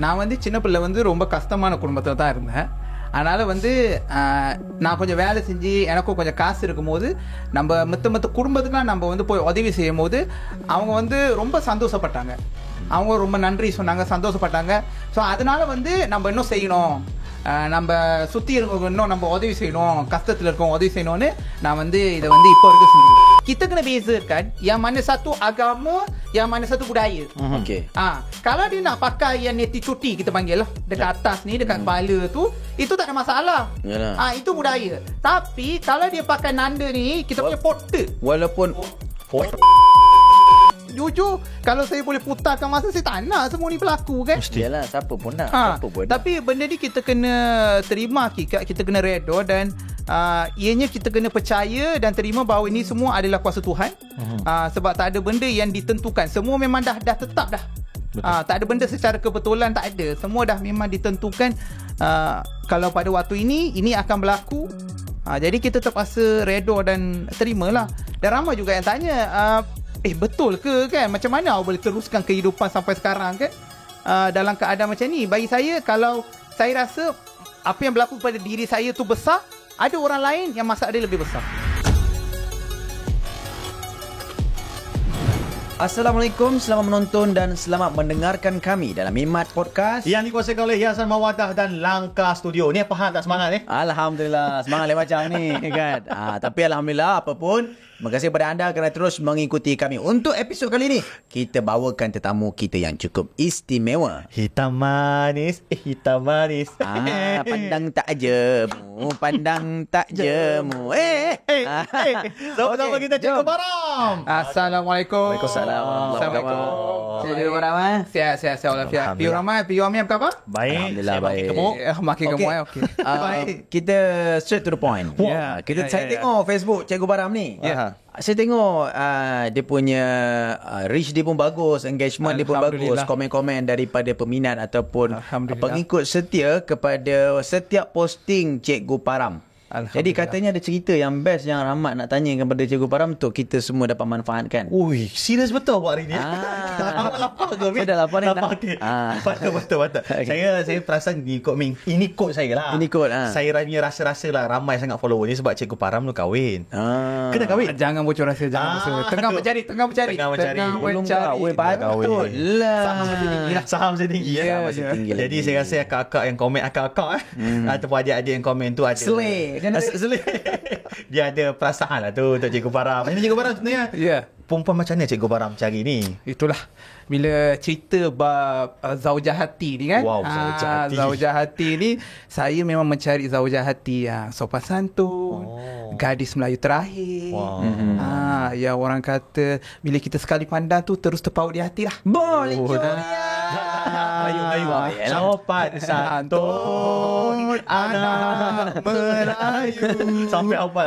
நான் வந்து சின்ன பிள்ளை வந்து ரொம்ப கஷ்டமான குடும்பத்தில் தான் இருந்தேன். அதனால் வந்து நான் கொஞ்சம் வேலை செஞ்சு எனக்கும் கொஞ்சம் காசு இருக்கும்போது நம்ம மற்ற குடும்பத்துக்குலாம் நம்ம வந்து போய் உதவி செய்யும் போது அவங்க வந்து ரொம்ப சந்தோஷப்பட்டாங்க. அவங்க ரொம்ப நன்றி சொன்னாங்க, சந்தோஷப்பட்டாங்க. ஸோ அதனால வந்து நம்ம இன்னும் செய்யணும், நம்ம சுற்றி இருக்கவங்க இன்னும் நம்ம உதவி செய்யணும், கஷ்டத்தில் இருக்கவங்க uதவி செய்யணும்னு நான் வந்து இதை வந்து இப்போ வரைக்கும் செஞ்சேன். Kita kena bezakan yang mana satu agama, yang mana satu budaya. Okey. Kalau dia nak pakai yang neti cuti kita panggil lah, dekat atas ni, dekat kepala tu, itu tak ada masalah. Itu budaya. Tapi kalau dia pakai nanda ni, kita punya porter. Walaupun jujur, kalau saya boleh putarkan masa, saya tak nak semua ni berlaku kan. Yalah, siapa pun nak. Siapa pun nak. Tapi benda ni kita kena terima hakikat, kita kena redha dan ianya kita kena percaya dan terima bahawa ini semua adalah kuasa Tuhan. Sebab tak ada benda yang ditentukan, semua memang dah tetap dah. Tak ada benda secara kebetulan, tak ada. Semua dah memang ditentukan. Kalau pada waktu ini akan berlaku. Jadi kita terpaksa redha dan terimalah. Dan ramai juga yang tanya, betul ke kan? Macam mana awak boleh teruskan kehidupan sampai sekarang kan? Dalam keadaan macam ni. Bagi saya, kalau saya rasa apa yang berlaku pada diri saya tu besar, ada orang lain yang masalah dia lebih besar. Assalamualaikum, selamat menonton dan selamat mendengarkan kami dalam Mimat Podcast yang dikuasakan oleh Hiasan Mawadah dan Langkah Studio. Ni apa hal tak semangat ni? Alhamdulillah, semangat lain macam ni kan. Tapi Alhamdulillah, apapun, terima kasih kepada anda kerana terus mengikuti kami. Untuk episod kali ini, kita bawakan tetamu kita yang cukup istimewa. Hitam manis, hitam manis. Pandang tak jemu, pandang tak jemu. Sama-sama kita Cikgu Baram. Assalamualaikum. Assalamualaikum. Cikgu Baram. Sihat walafiat. Piu ramai, piu Ami apa khabar? Baik. Alhamdulillah baik. Makin gemuk okey. Kita straight to the point. Saya tengok Facebook Cikgu Baram ni. Saya tengok dia punya reach dia pun bagus, engagement dia pun bagus, komen-komen daripada peminat ataupun pengikut setia kepada setiap posting Cikgu Param. Jadi katanya ada cerita yang best yang Rahmat nak tanyakan kepada Cikgu Param untuk kita semua dapat manfaatkan. Ui, serius betul buat hari ni. Lapar ke? Saya dah lapar ni. Betul. Okay. Saya perasan di kod Ming. Ini kod saya lah. Ini kod. Saya rasa lah ramai sangat follower ni sebab Cikgu Param tu kahwin. Kena kahwin. Jangan bocor rahsia, jangan bocor. Tengah mencari. Belum kahwin, patut lah. Saham saya tinggi. Jadi saya rasa kakak yang komen, akak-akak ataupun adik-adik yang komen tu ada dia ada perasaan lah tu untuk Cikgu Baram. Ini Cikgu Baram sebenarnya perempuan macam mana Cikgu Baram cari ni? Itulah bila cerita bab zaujah hati ni kan. Zaujah hati ni, saya memang mencari zaujah hati yang sopan santun, gadis Melayu terakhir. Ya orang kata bila kita sekali pandang tu terus terpaut di hati lah. Boleh Ayu. Sopan santun anak Melayu. Sampai apa?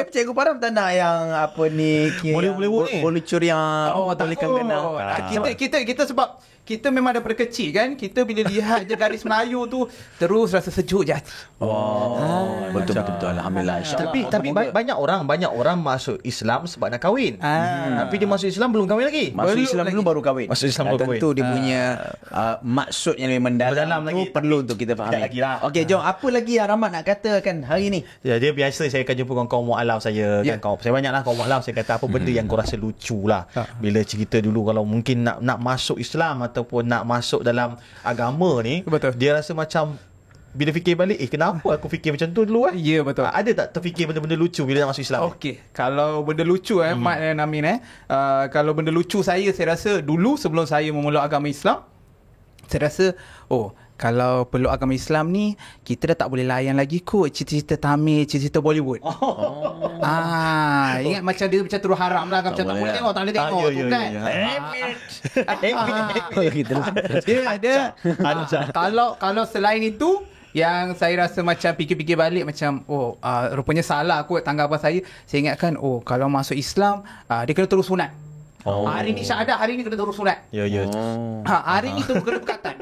Cikgu Param tak nak yang apa ni, boleh curi yang boleh kita sebab kita memang daripada kecil kan, kita bila lihat je garis Melayu tu terus rasa sejuk je hati. Betul Alhamdulillah. Tapi banyak orang masuk Islam sebab nak kahwin. Tapi dia masuk Islam belum kahwin lagi. Masuk Islam dulu baru kahwin. Tentu dia punya maksud yang lebih mendalam lagi perlu untuk kita fahami. Okey, jom, apa lagi yang Rahmat nak katakan hari ni? Ya, dia biasa saya akan jumpa kaum mualaf saya kan. Saya banyaklah kaum mualaf, saya kata apa benda yang kau rasa lucu lah bila cerita dulu kalau mungkin nak masuk Islam ataupun nak masuk dalam agama ni. Betul. Dia rasa macam bila fikir balik, kenapa aku fikir macam tu dulu Ya, betul. Ada tak terfikir benda-benda lucu bila nak masuk Islam? Okey, kalau benda lucu Mat dan Amin kalau benda lucu saya rasa dulu sebelum saya memeluk agama Islam, saya rasa kalau peluk agama Islam ni kita dah tak boleh layan lagi kot cerita-cerita Tamil, cerita-cerita Bollywood. Ingat macam dia macam terus haram lah, macam tak boleh tengok tu kan. Dia ada. Kalau selain itu, yang saya rasa macam fikir-fikir balik macam rupanya salah kot tanggapan saya. Saya ingatkan kalau masuk Islam dia kena terus sunat. Hari ni syahadah, hari ni kena terus sunat. Ya. Hari ni terus kena berkatan.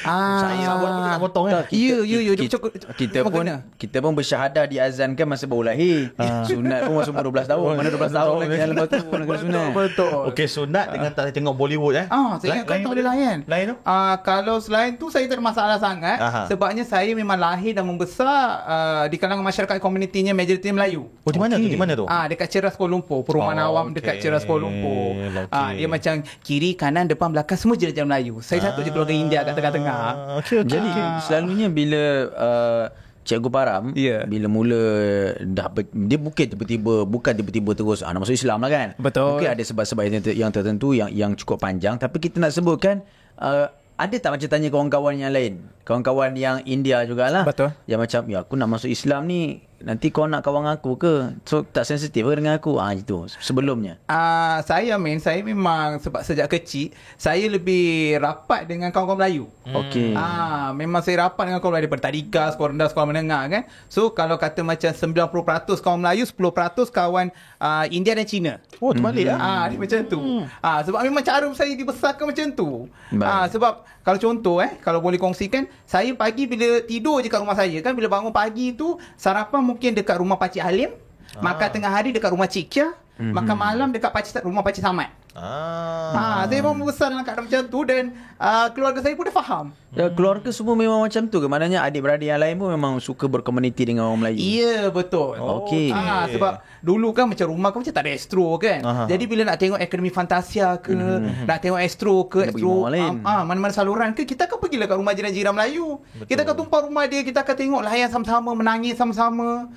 Saya buat pun nak potong kan. Ya. Kita pun bersyahadah diazankan masa baru lahir. Sunat pun masa umur 12 tahun. Mana 12 tahun lagi yang lepas tu nak kena sunat. Betul. Okey, sunat dengan tak tengok Bollywood Saya ingat tak boleh layan. Lain tu? Kalau selain tu saya tak ada masalah sangat. Sebabnya saya memang lahir dan membesar di kalangan masyarakat komunitinya majoriti Melayu. Oh, di mana tu? Di mana tu? Dekat Ceras Kuala Lumpur. Perumahan awam dekat Ceras Kuala Lumpur. Dia macam kiri, kanan, depan, belakang semua jenis Melayu. Saya satu je keluarga India kat tengah-tengah. Jadi selalunya bila Cikgu Param bila mula dia bukan tiba-tiba terus nak masuk Islam lah kan. Betul. Mungkin ada sebab-sebab yang tertentu yang cukup panjang, tapi kita nak sebutkan ada tak macam tanya kawan-kawan yang lain, kawan-kawan yang India jugalah. Betul. Yang macam aku nak masuk Islam ni, nanti kau nak kawan aku ke? So tak sensitif ke dengan aku? Itu sebelumnya. Saya memang sebab sejak kecil saya lebih rapat dengan kawan-kawan Melayu. Okey. Memang saya rapat dengan kawan Melayu daripada tadika, sekolah rendah, sekolah menengah kan. So kalau kata macam 90% kawan Melayu, 10% kawan India dan Cina. Oh, terbalik Dia macam tu. Sebab memang cara saya dibesarkan macam tu. Sebab kalau contoh kalau boleh kongsikan, saya pagi bila tidur je kat rumah saya kan, bila bangun pagi tu sarapan mungkin dekat rumah Pakcik Halim, makan tengah hari dekat rumah Cik Kia, makan malam dekat rumah Pakcik Samad. Saya memang besar dalam keadaan macam tu dan keluarga saya pun dah faham. Keluarga semua memang macam tu ke? Maknanya adik-beradik yang lain pun memang suka berkomuniti dengan orang Melayu. Ya, betul. Okey. Sebab dulu kan macam rumah kan macam tak ada Astro kan. Jadi bila nak tengok Akademi Fantasia ke, nak tengok Astro ke, mana-mana saluran ke, kita akan pergilah kat rumah jiran-jiran Melayu. Betul. Kita akan tumpah rumah dia, kita akan tengok layan sama-sama, menangis sama-sama.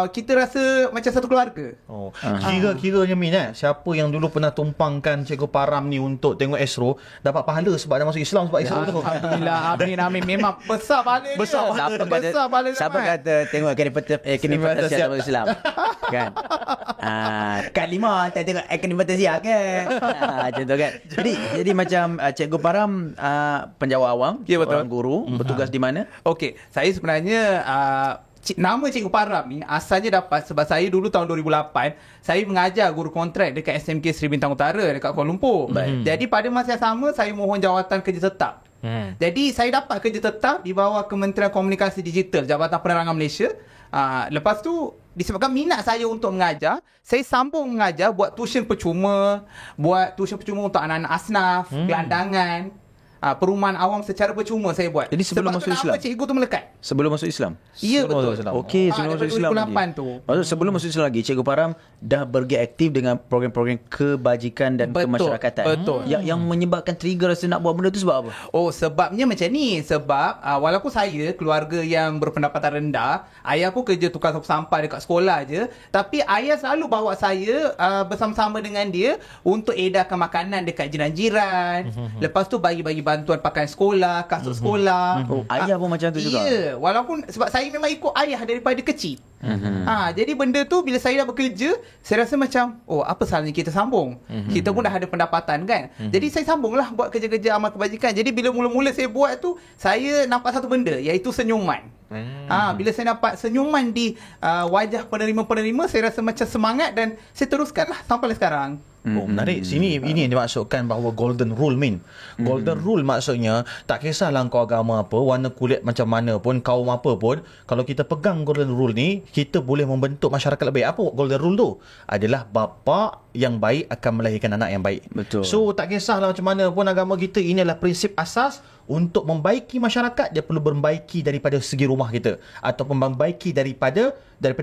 Kita rasa macam satu keluarga. Kira-kiranya Min, siapa yang dulu pernah tumpangkan Cikgu Param ni untuk tengok Astro dapat pahala sebab dah masuk Islam sebab Astro tu. Alhamdulillah, amin. Memang besar pahala dia. Besar pahala dia. Siapa kata tengok Akademi Fantasia dapat Islam? Kan? Kat 5 tak tengok Akademi Fantasia kan? Macam tu kan? Jadi macam Cikgu Param penjawat awam, orang guru, bertugas di mana? Okey, saya sebenarnya nama Cikgu Param ni asalnya dapat sebab saya dulu tahun 2008 saya mengajar guru kontrak dekat SMK Seri Bintang Utara dekat Kuala Lumpur. Jadi pada masa yang sama saya mohon jawatan kerja tetap. Jadi saya dapat kerja tetap di bawah Kementerian Komunikasi Digital, Jabatan Penerangan Malaysia. Lepas tu disebabkan minat saya untuk mengajar, saya sambung mengajar, buat tuition percuma untuk anak-anak asnaf, gelandangan. Perumahan awam secara percuma saya buat. Jadi sebelum masuk Islam, cikgu tu melekat. Sebelum masuk Islam? Ya, betul. Okey, sebelum masuk Islam 2008 tu. Maksud sebelum masuk Islam lagi, Cikgu Param dah bergiat aktif dengan program-program kebajikan dan kemasyarakatan. Betul. Yang menyebabkan trigger rasa nak buat benda tu sebab apa? Sebabnya macam ni. Sebab walaupun saya keluarga yang berpendapatan rendah, ayah aku kerja tukar sapu sampah dekat sekolah je, tapi ayah selalu bawa saya bersama-sama dengan dia untuk edarkan makanan dekat jiran-jiran. Lepas tu bagi-bagi bantuan pakaian sekolah, kasut sekolah. Ayah pun macam tu juga? Ya, walaupun sebab saya memang ikut ayah daripada kecil. Jadi benda tu bila saya dah bekerja, saya rasa macam apa salahnya kita sambung. Kita pun dah ada pendapatan kan. Jadi saya sambunglah buat kerja-kerja amal kebajikan. Jadi bila mula-mula saya buat tu, saya nampak satu benda, iaitu senyuman. Bila saya nampak senyuman di wajah penerima-penerima, saya rasa macam semangat dan saya teruskanlah sampai sekarang. Menarik. Sini ini yang dimaksudkan bahawa golden rule, Min. Golden rule maksudnya tak kisahlah kau agama apa, warna kulit macam mana pun, kaum apa pun, kalau kita pegang golden rule ni, kita boleh membentuk masyarakat lebih. Apa golden rule tu? Adalah bapa yang baik akan melahirkan anak yang baik. Betul. So tak kisahlah macam mana pun agama kita, ini adalah prinsip asas untuk membaiki masyarakat. Dia perlu membaiki daripada segi rumah kita ataupun membaiki daripada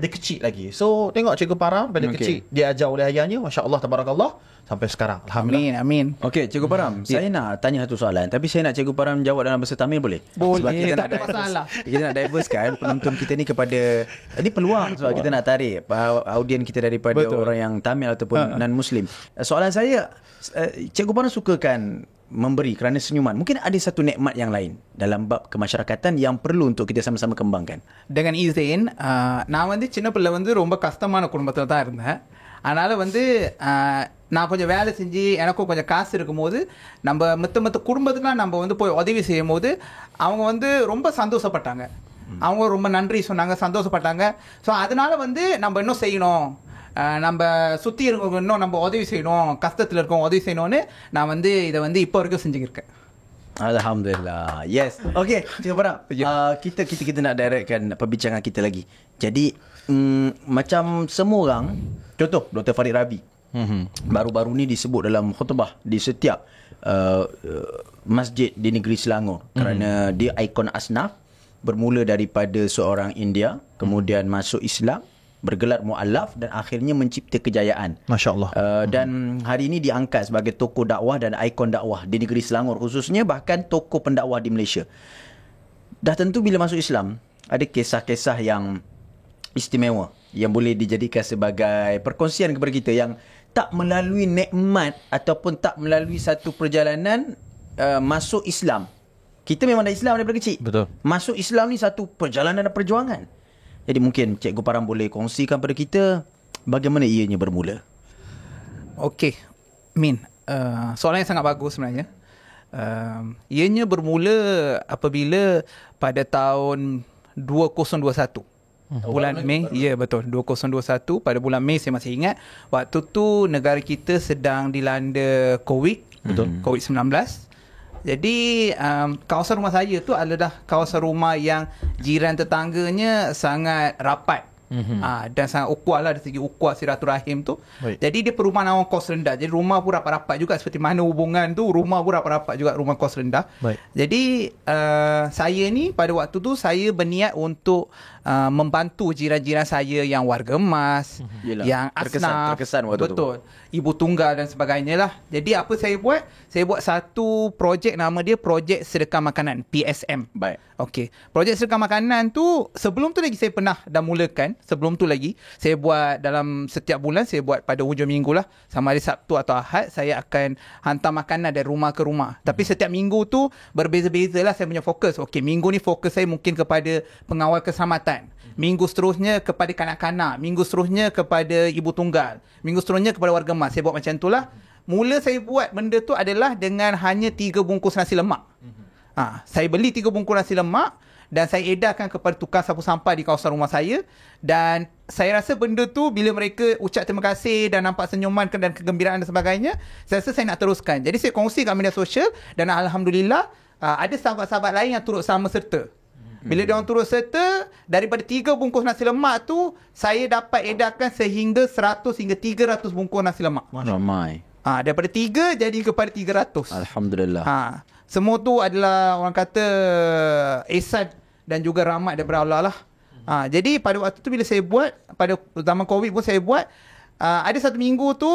kecil lagi. So tengok Cikgu Param pada kecil dia ajar oleh ayahnya, masya-Allah tabarakallah, sampai sekarang. Alhamdulillah. Amin. Okey, Cikgu Param, saya nak tanya satu soalan, tapi saya nak Cikgu Param jawab dalam bahasa Tamil boleh? Boleh, sebab kita tak ada masalah. Kita nak diversekan penonton kita ni kepada ini peluang sebab kita nak tarik audien kita daripada orang yang Tamil ataupun non-Muslim. Soalan saya, Cikgu Param sukakan memberi kerana senyuman. Mungkin ada satu nikmat yang lain dalam bab kemasyarakatan yang perlu untuk kita sama-sama kembangkan. Dengan izin, நான் வந்து சின்ன பிள்ளை வந்து ரொம்ப கஷ்டமான குடும்பத்தில் தான் இருந்தேன். அதனால் வந்து நான் கொஞ்சம் வேலை செஞ்சு எனக்கும் கொஞ்சம் காசு இருக்கும்போது நம்ம மற்ற குடும்பத்துக்குலாம் நம்ம வந்து போய் உதவி செய்யும் போது அவங்க வந்து ரொம்ப சந்தோஷப்பட்டாங்க. அவங்க ரொம்ப நன்றி சொன்னாங்க, சந்தோஷப்பட்டாங்க. ஸோ அதனால வந்து நம்ம இன்னும் செய்யணும், நம்ம சுற்றி இருக்கவங்க இன்னும் நம்ம உதவி செய்யணும், கஷ்டத்தில் இருக்கவங்க உதவி செய்யணும்னு நான் வந்து இதை வந்து இப்போ வரைக்கும் செஞ்சுக்கிருக்கேன். Alhamdulillah. Yes. Okay, Cikgu Farah. Kita nak directkan perbincangan kita lagi. Jadi macam semua orang, contoh Dr. Farid Rabi. Baru-baru ni disebut dalam khutbah di setiap masjid di negeri Selangor kerana dia ikon asnaf, bermula daripada seorang India, kemudian masuk Islam, bergelar mu'allaf dan akhirnya mencipta kejayaan. Masya Allah. Dan hari ini diangkat sebagai tokoh dakwah dan ikon dakwah di negeri Selangor khususnya, bahkan tokoh pendakwah di Malaysia. Dah tentu bila masuk Islam ada kisah-kisah yang istimewa yang boleh dijadikan sebagai perkongsian kepada kita, yang tak melalui nikmat ataupun tak melalui satu perjalanan masuk Islam. Kita memang dah Islam daripada kecil. Betul. Masuk Islam ni satu perjalanan dan perjuangan. Jadi mungkin Cikgu Param boleh kongsikan pada kita bagaimana ianya bermula. Okey, Min. Soalan yang sangat bagus sebenarnya. Ianya bermula apabila pada tahun 2021. Bulan Mei. Ya, betul. 2021 pada bulan Mei, saya masih ingat. Waktu tu negara kita sedang dilanda COVID. Betul. COVID-19. Jadi kawasan rumah saya tu adalah kawasan rumah yang jiran tetangganya sangat rapat. Dan sangat ukuah lah dari segi ukuah silaturahim tu. Baik. Jadi dia perumahan awang kos rendah. Jadi rumah pun rapat-rapat juga, seperti mana hubungan tu, rumah pun rapat-rapat juga, rumah kos rendah. Baik. Jadi saya ni pada waktu tu saya berniat untuk membantu jiran-jiran saya yang warga emas, yang asnaf, terkesan waktu betul, ibu tunggal dan sebagainya lah. Jadi apa saya buat? Saya buat satu projek, nama dia Projek Sedekah Makanan, PSM. Baik. Okey. Projek sedekah makanan tu sebelum tu lagi saya pernah dah mulakan. Sebelum tu lagi saya buat dalam setiap bulan, saya buat pada hujung minggu lah, sama ada Sabtu atau Ahad, saya akan hantar makanan dari rumah ke rumah. Tapi setiap minggu tu berbeza-beza lah saya punya fokus. Okey, minggu ni fokus saya mungkin kepada pengawal keselamatan. Minggu seterusnya kepada kanak-kanak. Minggu seterusnya kepada ibu tunggal. Minggu seterusnya kepada warga emas. Saya buat macam tu lah. Mula saya buat benda tu adalah dengan hanya 3 bungkus nasi lemak. Saya beli 3 bungkus nasi lemak dan saya edarkan kepada tukang sapu sampah di kawasan rumah saya. Dan saya rasa benda tu bila mereka ucap terima kasih dan nampak senyuman dan kegembiraan dan sebagainya, saya rasa saya nak teruskan. Jadi saya kongsi kat media sosial dan Alhamdulillah ada sahabat-sahabat lain yang turut sama serta. Bila diorang turut serta, daripada 3 bungkus nasi lemak tu, saya dapat edarkan sehingga 100 hingga 300 bungkus nasi lemak. Ramai. Daripada 3 jadi kepada 300. Alhamdulillah. Semua tu adalah orang kata ihsan dan juga rahmat daripada Allah lah. Jadi pada waktu tu bila saya buat, pada zaman COVID pun saya buat, ada satu minggu tu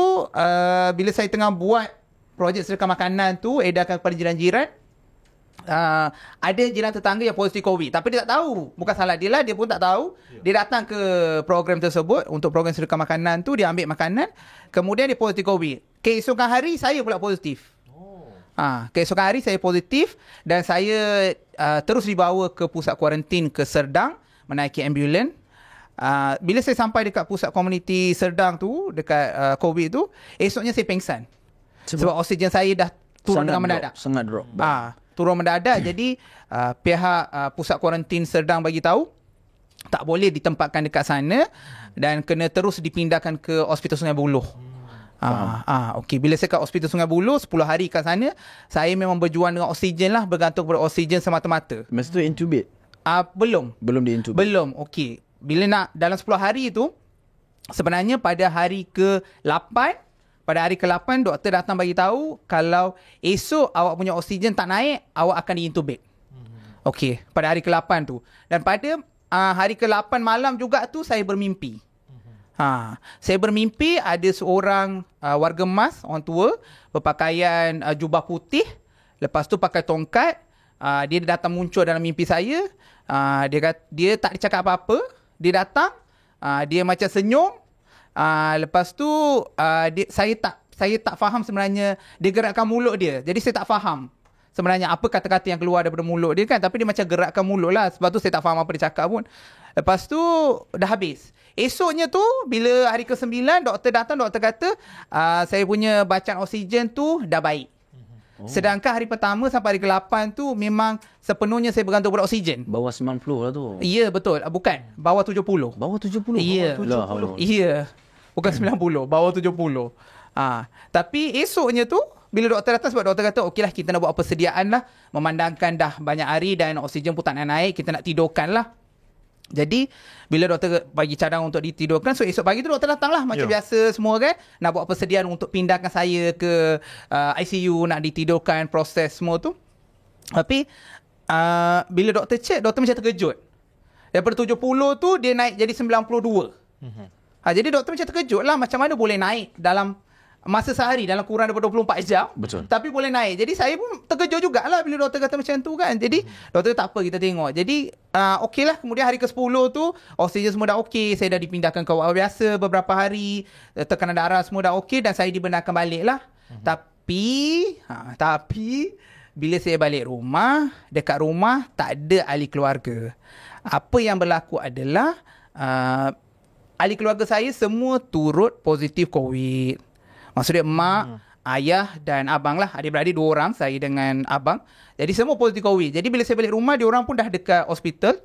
bila saya tengah buat projek sedekah makanan tu, edarkan kepada jiran-jiran, ada jiran tetangga yang positif COVID. Tapi dia tak tahu. Bukan salah dia lah, dia pun tak tahu. Dia datang ke program tersebut, untuk program sedekah makanan tu, dia ambil makanan, kemudian dia positif COVID. Keesokan hari saya pula positif. Keesokan hari saya positif dan saya terus dibawa ke pusat kuarantin ke Serdang, menaiki ambulans. Bila saya sampai dekat pusat komuniti Serdang tu, dekat COVID tu, esoknya saya pengsan. Sebab oksigen saya dah turun dengan mendadak. Sangat drop. Turun mendadak. Jadi pihak pusat kuarantin Serdang bagi tahu tak boleh ditempatkan dekat sana dan kena terus dipindahkan ke Hospital Sungai Buloh. Okey, bila saya kat Hospital Sungai Buloh 10 hari kat sana, saya memang berjuang dengan oksigen lah, bergantung pada oksigen semata-mata. Masa tu intubate? Belum diintubate. Belum. Okey. Bila nak dalam 10 hari tu, sebenarnya pada hari ke-8 doktor datang bagi tahu kalau esok awak punya oksigen tak naik, awak akan diintubate. Okey, pada hari ke-8 tu. Dan pada hari ke-8 malam juga tu saya bermimpi. Saya bermimpi ada seorang warga emas, orang tua, berpakaian jubah putih, lepas tu pakai tongkat. Dia datang muncul dalam mimpi saya. Dia tak cakap apa-apa. Dia datang, dia macam senyum. Lepas tu saya tak faham sebenarnya dia gerakkan mulut dia. Jadi saya tak faham sebenarnya apa kata-kata yang keluar daripada mulut dia kan, tapi dia macam gerakkan mulut lah. Sebab tu saya tak faham apa dia cakap pun. Lepas tu dah habis. Esoknya tu bila hari ke-9 doktor datang, doktor kata saya punya bacaan oksigen tu dah baik. Sedangkan hari pertama sampai hari ke-8 tu memang sepenuhnya saya bergantung pada oksigen. Bawah 90 lah tu. Ya, betul. Bukan, bawah 70. Bawah 70? Ya. Ya. Bukan 90, bawah 70. Tapi esoknya tu bila doktor datang, sebab doktor kata okeylah kita nak buat persediaan lah, memandangkan dah banyak hari dan oksigen pun tak nak naik, kita nak tidurkan lah. Jadi bila doktor bagi cadang untuk ditidurkan, so esok pagi tu doktor datang lah macam biasa semua kan, nak buat persediaan untuk pindahkan saya ke ICU, nak ditidurkan, proses semua tu. Tapi bila doktor check, doktor macam terkejut. Daripada 70 tu dia naik jadi 92. Jadi doktor macam terkejut lah, macam mana boleh naik dalam masa sehari, dalam kurang daripada 24 jam. Betul. Tapi boleh naik. Jadi saya pun terkejut jugalah bila doktor kata macam tu kan. Jadi doktor tak apa, kita tengok. Jadi okey lah. Kemudian hari ke-10 tu oksigen semua dah okey. Saya dah dipindahkan ke ward biasa beberapa hari. Tekanan darah semua dah okey dan saya dibenarkan balik lah. Tapi bila saya balik rumah, dekat rumah tak ada ahli keluarga. Apa yang berlaku adalah ahli keluarga saya semua turut positif COVID. Maksudnya mak, ayah dan abang lah. Adik-beradik 2 orang, saya dengan abang. Jadi semua positif COVID. Jadi bila saya balik rumah, dia orang pun dah dekat hospital.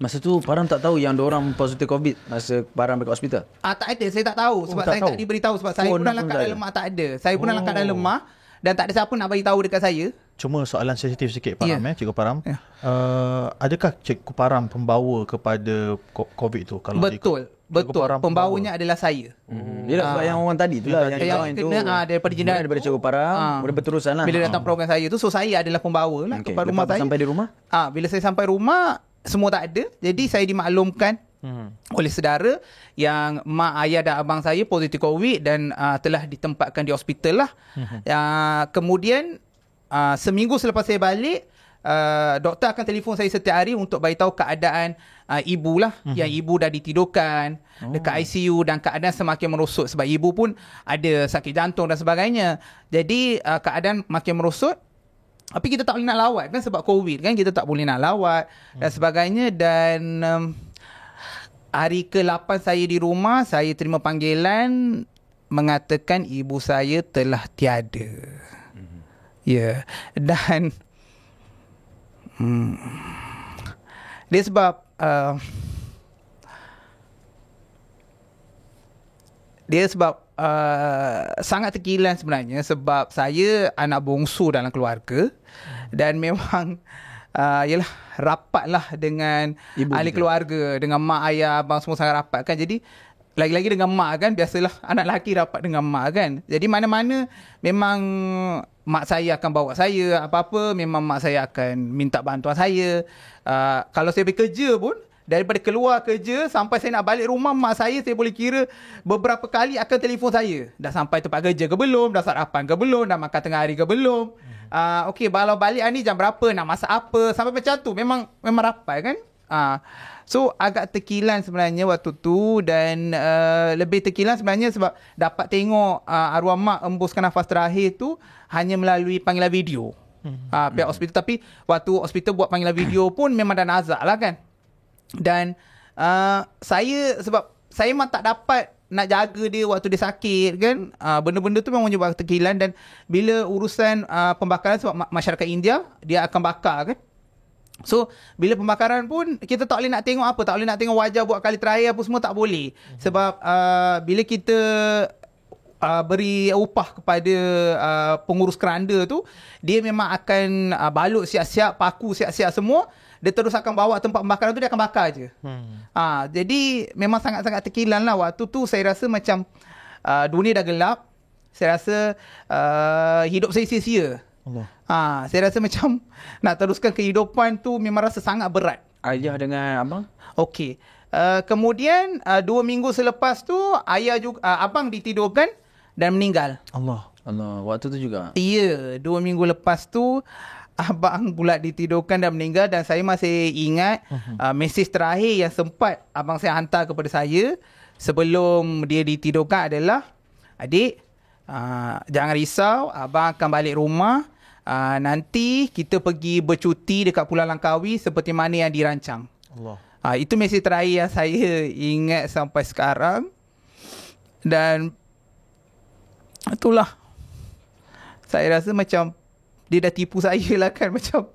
Masa tu Param tak tahu yang diorang positif COVID masa Param dekat hospital? Tak ada, saya tak tahu. Sebab saya tak diberitahu. Sebab saya pun dalam keadaan lemah, tak ada. Saya pun dalam keadaan lemah. Dan tak ada siapa nak bagi tahu dekat saya. Cuma soalan sensitif sikit Param Cikgu Param. Adakah Cikgu Param pembawa kepada COVID tu? Kalau Betul. Pembawanya adalah saya. Dia sebab yang orang tadi tu lah yang kena daripada jenayah daripada Cikgu Param boleh berterusan lah. Bila datang program saya tu, so saya adalah pembawa lah kepada rumah saya. Sampai di rumah? Bila saya sampai rumah, semua tak ada. Jadi saya dimaklumkan oleh saudara yang mak, ayah dan abang saya positif COVID dan telah ditempatkan di hospital lah. Kemudian seminggu selepas saya balik, doktor akan telefon saya setiap hari untuk bagi tahu keadaan ibu lah, yang ibu dah ditidurkan dekat ICU dan keadaan semakin merosot sebab ibu pun ada sakit jantung dan sebagainya. Jadi keadaan makin merosot. Tapi kita tak boleh nak lawat kan sebab COVID kan, kita tak boleh nak lawat dan sebagainya. Dan hari ke-8 saya di rumah, saya terima panggilan mengatakan ibu saya telah tiada. Ya. Dan dia sebab sangat terkilan sebenarnya sebab saya anak bongsu dalam keluarga dan memang yalah rapatlah dengan ibu ahli keluarga, dengan mak, ayah, abang semua sangat rapat kan. Jadi lagi-lagi dengan mak kan, biasalah anak lelaki rapat dengan mak kan. Jadi mana-mana memang mak saya akan bawa saya, apa-apa memang mak saya akan minta bantuan saya. Kalau saya bekerja pun, daripada keluar kerja sampai saya nak balik rumah, mak saya boleh kira beberapa kali akan telefon saya. Dah sampai tempat kerja ke belum? Dah sarapan ke belum? Dah makan tengah hari ke belum? Okey, kalau balik ni jam berapa? Nak masak apa? Sampai macam tu. Memang rapat kan? So agak terkilan sebenarnya waktu tu. Dan lebih terkilan sebenarnya sebab dapat tengok arwah mak embuskan nafas terakhir tu hanya melalui panggilan video pihak hospital. Tapi waktu hospital buat panggilan video pun memang dah nazak lah kan. Dan sebab saya memang tak dapat nak jaga dia waktu dia sakit kan. Benda-benda tu memang menyebabkan terkilan. Dan bila urusan pembakaran, sebab masyarakat India dia akan bakar kan. So bila pembakaran pun kita tak boleh nak tengok apa, tak boleh nak tengok wajah buat kali terakhir apa semua, tak boleh. Sebab bila kita beri upah kepada pengurus keranda tu, dia memang akan balut siap-siap, paku siap-siap semua. Dia terus akan bawa tempat pembakaran tu, dia akan bakar je. Jadi memang sangat-sangat terkilan lah. Waktu tu saya rasa macam dunia dah gelap. Saya rasa hidup saya sia-sia. Saya rasa macam nak teruskan kehidupan tu memang rasa sangat berat. Ayah dengan abang? Okey. Kemudian 2 minggu selepas tu ayah juga, abang ditidurkan dan meninggal. Allah, waktu tu juga? Ya, 2 minggu lepas tu abang pula ditidurkan dan meninggal. Dan saya masih ingat mesej terakhir yang sempat abang saya hantar kepada saya sebelum dia ditidurkan adalah, adik, jangan risau, abang akan balik rumah. Nanti kita pergi bercuti dekat Pulau Langkawi seperti mana yang dirancang. Allah. Itu mesej terakhir yang saya ingat sampai sekarang. Dan itulah, saya rasa macam dia dah tipu saya lah kan. Macam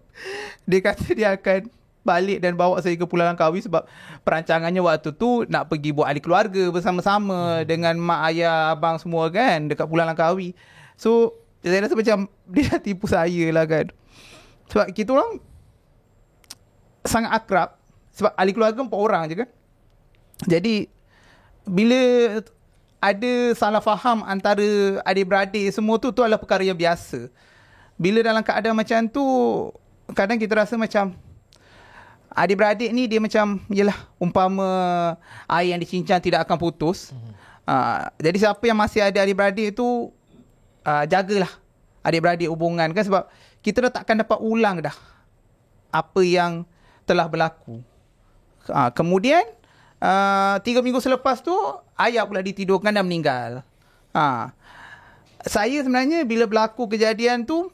dia kata dia akan balik dan bawa saya ke Pulau Langkawi sebab perancangannya waktu tu nak pergi buat ahli keluarga bersama-sama dengan mak, ayah, abang semua kan dekat Pulau Langkawi. So saya rasa macam dia dah tipu saya lah kan. Sebab kita orang sangat akrab. Sebab ahli keluarga 4 orang je kan. Jadi bila ada salah faham antara adik-beradik semua tu adalah perkara yang biasa. Bila dalam keadaan macam tu, kadang kita rasa macam adik-beradik ni dia macam, yelah, umpama air yang dicincang tidak akan putus. Jadi siapa yang masih ada adik-beradik tu, jagalah adik-beradik hubungan kan, sebab kita dah takkan dapat ulang dah apa yang telah berlaku. Kemudian 3 minggu selepas tu ayah pula ditidurkan dan meninggal. Saya sebenarnya bila berlaku kejadian tu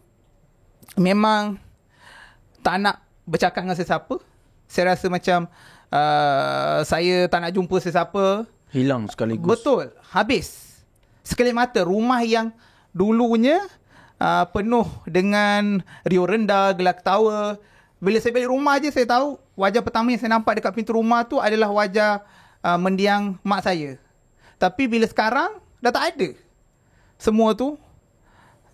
memang tak nak bercakap dengan sesiapa. Saya rasa macam saya tak nak jumpa sesiapa. Hilang sekaligus. Betul, habis sekelip mata. Rumah yang dulunya penuh dengan riuh rendah, gelak ketawa. Bila saya balik rumah je, saya tahu wajah pertama yang saya nampak dekat pintu rumah tu adalah wajah mendiang mak saya. Tapi bila sekarang, dah tak ada semua tu.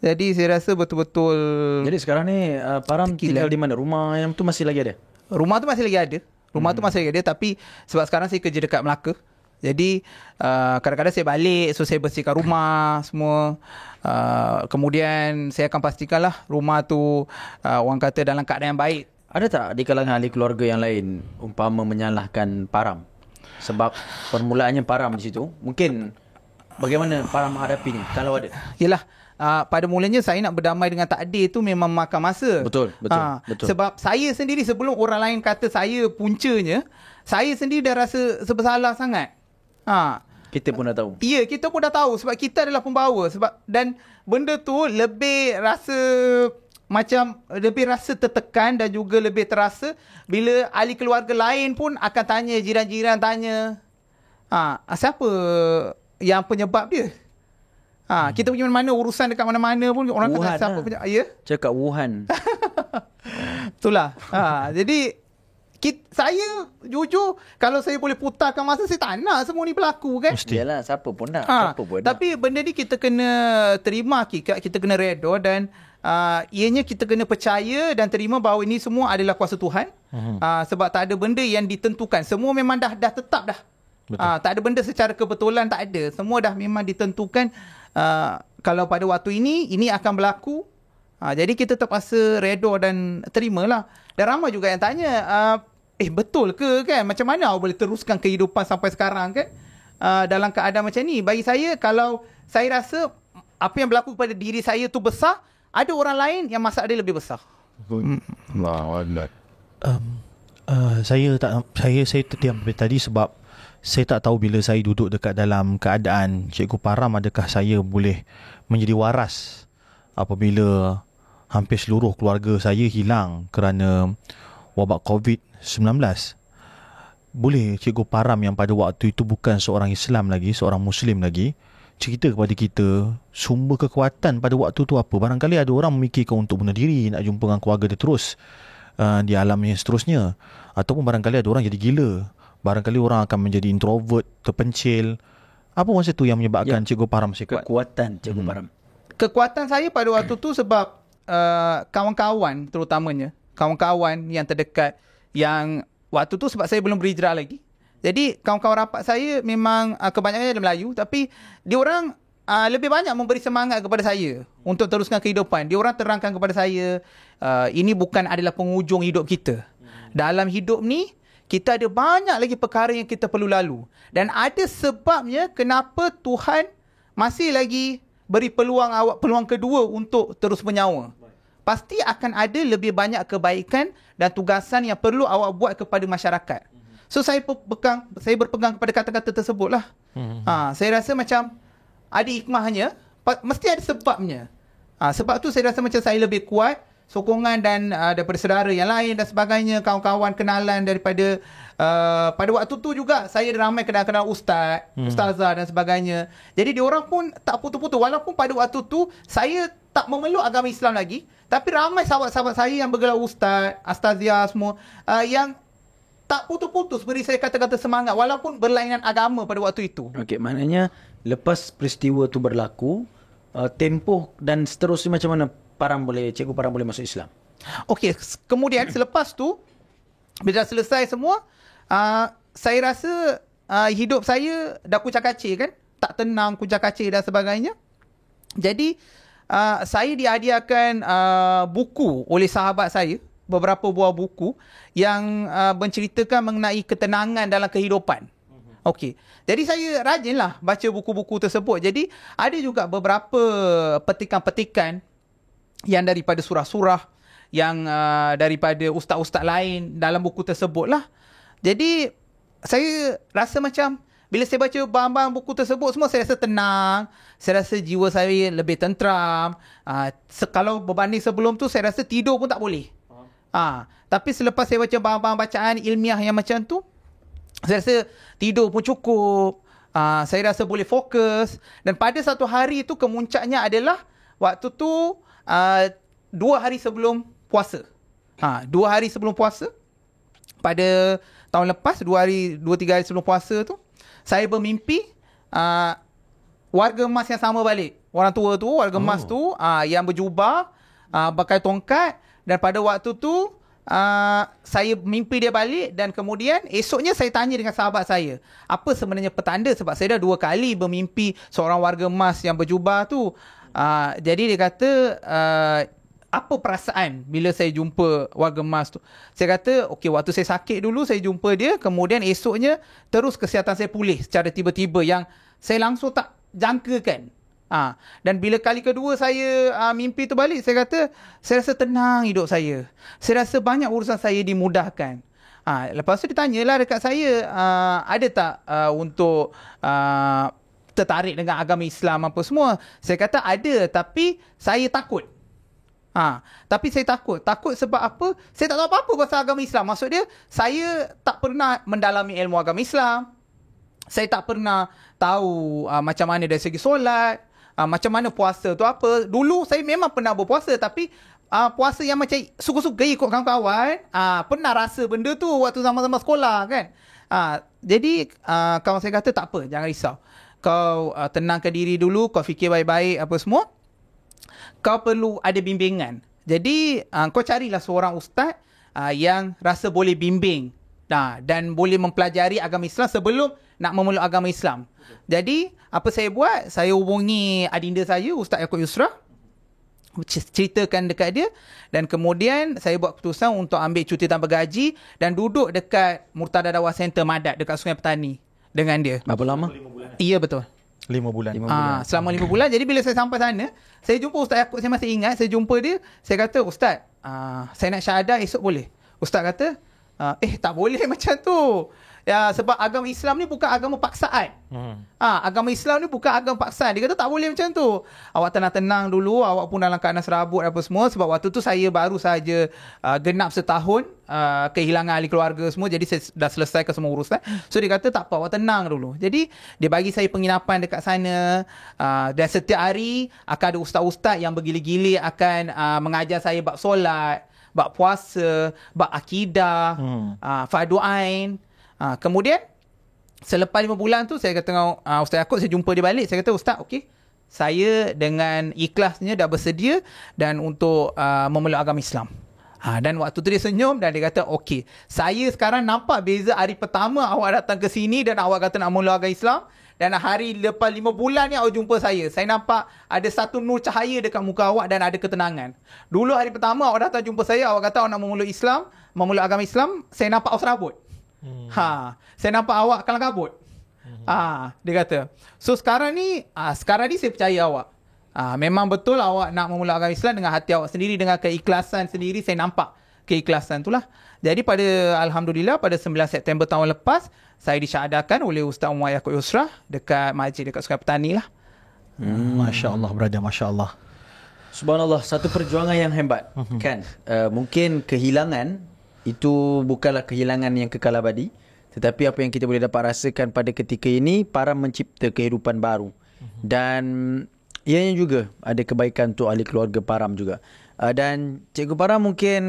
Jadi saya rasa betul-betul. Jadi sekarang ni Param tinggal di mana? Rumah yang tu masih lagi ada? Rumah tu masih lagi ada. Tu masih lagi ada. Tapi sebab sekarang saya kerja dekat Melaka, jadi kadang-kadang saya balik, so saya bersihkan rumah semua. Kemudian saya akan pastikanlah rumah tu orang kata dalam keadaan yang baik. Ada tak di kalangan ahli keluarga yang lain umpama menyalahkan Param? Sebab permulaannya Param di situ. Mungkin bagaimana Param menghadapi ni kalau ada? Yelah, pada mulanya saya nak berdamai dengan takdir tu memang makan masa. Betul. Sebab saya sendiri sebelum orang lain kata saya puncanya, saya sendiri dah rasa bersalah sangat. Kita pun dah tahu. Ya, kita pun dah tahu sebab kita adalah pembawa. Dan benda tu lebih rasa tertekan dan juga lebih terasa bila ahli keluarga lain pun akan tanya, jiran-jiran tanya, siapa yang penyebab dia? Kita punya mana urusan dekat mana-mana pun orang Wuhan kata siapa penyebab. Ya? Cakap Wuhan. Itulah. Jadi saya jujur, kalau saya boleh putarkan masa, saya tak nak semua ni berlaku kan. Yalah, siapa pun nak. Siapa pun tapi benda ni kita kena terima, kita kena redha dan ianya kita kena percaya dan terima bahawa ini semua adalah kuasa Tuhan. Sebab tak ada benda yang ditentukan. Semua memang dah tetap dah. Tak ada benda secara kebetulan, tak ada. Semua dah memang ditentukan. Kalau pada waktu ini akan berlaku. Jadi kita terpaksa redha dan terimalah. Dan ramai juga yang tanya, betul ke kan? Macam mana awak boleh teruskan kehidupan sampai sekarang kan? Dalam keadaan macam ni. Bagi saya, kalau saya rasa apa yang berlaku pada diri saya tu besar, ada orang lain yang masalah dia lebih besar. Saya terdiam tadi sebab saya tak tahu bila saya duduk dekat dalam keadaan Cikgu Param, adakah saya boleh menjadi waras apabila hampir seluruh keluarga saya hilang kerana wabak COVID-19. Boleh Cikgu Param yang pada waktu itu bukan seorang Islam lagi, seorang Muslim lagi, cerita kepada kita sumber kekuatan pada waktu tu apa? Barangkali ada orang memikirkan untuk bunuh diri, nak jumpa dengan keluarga dia terus di alam yang seterusnya. Ataupun barangkali ada orang jadi gila. Barangkali orang akan menjadi introvert, terpencil. Apa masa tu yang menyebabkan Cikgu Param kuat? Kekuatan Cikgu Param. Kekuatan saya pada waktu tu sebab kawan-kawan, terutamanya kawan-kawan yang terdekat, yang waktu tu sebab saya belum berhijrah lagi. Jadi kawan-kawan rapat saya memang kebanyakannya ada Melayu, tapi diorang lebih banyak memberi semangat kepada saya untuk teruskan kehidupan. Diorang terangkan kepada saya, ini bukan adalah penghujung hidup kita. Dalam hidup ni kita ada banyak lagi perkara yang kita perlu lalu. Dan ada sebabnya kenapa Tuhan masih lagi beri peluang awak, peluang kedua untuk terus bernyawa. Pasti akan ada lebih banyak kebaikan dan tugasan yang perlu awak buat kepada masyarakat. So saya berpegang kepada kata-kata tersebut lah. Saya rasa macam ada hikmahnya, mesti ada sebabnya. Sebab tu saya rasa macam saya lebih kuat, sokongan dan daripada saudara yang lain dan sebagainya, kawan-kawan kenalan daripada pada waktu tu juga saya ramai kenal-kenal ustazah dan sebagainya. Jadi diorang pun tak putus-putus, walaupun pada waktu tu saya tak memeluk agama Islam lagi, tapi ramai sahabat-sahabat saya yang bergelar ustaziah semua yang tak putus-putus beri saya kata-kata semangat walaupun berlainan agama pada waktu itu. Okey, maknanya lepas peristiwa tu berlaku, tempoh dan seterusnya macam mana Cikgu Param boleh masuk Islam? Okey, kemudian selepas tu bila dah selesai semua, saya rasa hidup saya dah kucak-kacir kan, tak tenang, kucak-kacir dan sebagainya. Jadi saya dihadiahkan buku oleh sahabat saya, beberapa buah buku yang menceritakan mengenai ketenangan dalam kehidupan. Okey. Jadi saya rajinlah baca buku-buku tersebut. Jadi ada juga beberapa petikan-petikan yang daripada surah-surah, yang daripada ustaz-ustaz lain dalam buku tersebut lah. Jadi saya rasa macam bila saya baca bahan-bahan buku tersebut semua, saya rasa tenang, saya rasa jiwa saya lebih tenteram. Kalau berbanding sebelum tu, saya rasa tidur pun tak boleh. Tapi selepas saya baca bahan-bahan bacaan ilmiah yang macam tu, saya rasa tidur pun cukup. Saya rasa boleh fokus. Dan pada satu hari tu kemuncaknya adalah waktu tu 2 hari sebelum puasa. 2 hari sebelum puasa pada tahun lepas, 2-3 hari sebelum puasa tu, saya bermimpi warga emas yang sama balik. Orang tua tu, warga emas tu, yang berjubah, pakai tongkat, dan pada waktu tu saya mimpi dia balik. Dan kemudian esoknya saya tanya dengan sahabat saya, apa sebenarnya petanda, sebab saya dah 2 kali bermimpi seorang warga emas yang berjubah tu. Jadi dia kata, apa perasaan bila saya jumpa warga emas tu? Saya kata, okey, waktu saya sakit dulu saya jumpa dia, kemudian esoknya terus kesihatan saya pulih secara tiba-tiba yang saya langsung tak jangkakan. Dan bila kali kedua saya mimpi tu balik, saya kata, saya rasa tenang hidup saya. Saya rasa banyak urusan saya dimudahkan. Lepas tu dia tanyalah dekat saya, ada tak untuk tertarik dengan agama Islam apa semua. Saya kata ada, tapi saya takut. Tapi saya takut sebab apa? Saya tak tahu apa-apa pasal agama Islam. Maksud dia, saya tak pernah mendalami ilmu agama Islam. Saya tak pernah tahu macam mana dari segi solat, macam mana puasa tu apa. Dulu saya memang pernah berpuasa, tapi puasa yang macam suka-suka ikut kawan-kawan. Pernah rasa benda tu waktu sama-sama sekolah kan. Jadi kawan saya kata, tak apa, jangan risau. Kau tenangkan diri dulu, kau fikir baik-baik apa semua. Kau perlu ada bimbingan. Jadi kau carilah seorang ustaz yang rasa boleh bimbing dan boleh mempelajari agama Islam sebelum nak memeluk agama Islam. Jadi apa saya buat? Saya hubungi adinda saya, Ustaz Yaakob Yusra, ceritakan dekat dia, dan kemudian saya buat keputusan untuk ambil cuti tanpa gaji dan duduk dekat Murtada Dawah Center Madat dekat Sungai Petani dengan dia. Berapa lama? Iya, betul. 5 bulan. Selama 5 bulan. Jadi bila saya sampai sana, saya jumpa Ustaz Yaakob. Saya masih ingat, saya jumpa dia. Saya kata, Ustaz, saya nak syahadah esok boleh? Ustaz kata, tak boleh macam tu. Ya, sebab agama Islam ni bukan agama paksaan. Agama Islam ni bukan agama paksaan. Dia kata tak boleh macam tu. Awak tenang-tenang dulu. Awak pun dalam keadaan serabut apa semua. Sebab waktu tu saya baru saja genap setahun kehilangan ahli keluarga semua. Jadi saya dah selesaikan semua urusan. So dia kata tak apa, awak tenang dulu. Jadi dia bagi saya penginapan dekat sana. Dan setiap hari akan ada ustaz-ustaz yang bergila-gila akan mengajar saya bab solat, bab puasa, bab akidah, fardu ain. Kemudian selepas 5 bulan tu, saya kata dengan Ustaz Yaakob, saya jumpa dia balik. Saya kata, Ustaz, okey, saya dengan ikhlasnya dah bersedia dan untuk memeluk agama Islam. Dan waktu tu dia senyum dan dia kata, okey, saya sekarang nampak beza hari pertama awak datang ke sini dan awak kata nak memeluk agama Islam, dan hari lepas 5 bulan ni awak jumpa saya nampak ada satu nur cahaya dekat muka awak dan ada ketenangan. Dulu hari pertama awak datang jumpa saya, awak kata awak nak memeluk Islam, memeluk agama Islam, saya nampak awak serabut. Saya nampak awak kalang kabut. Dia kata. So sekarang ni saya percaya awak. Memang betul awak nak memulai agama Islam dengan hati awak sendiri, dengan keikhlasan sendiri. Saya nampak keikhlasan itulah. Jadi Alhamdulillah pada 9 September tahun lepas, saya disyahadakan oleh Ustaz Umar Yaakob Yusra dekat masjid dekat Sungai Petani lah. Masya Allah, brother, Masya Allah. Subhanallah, satu perjuangan yang hebat. Kan? Mungkin kehilangan itu bukanlah kehilangan yang kekal abadi, tetapi apa yang kita boleh dapat rasakan pada ketika ini, para mencipta kehidupan baru. Dan ianya juga ada kebaikan untuk ahli keluarga Param juga. Dan Cikgu Param mungkin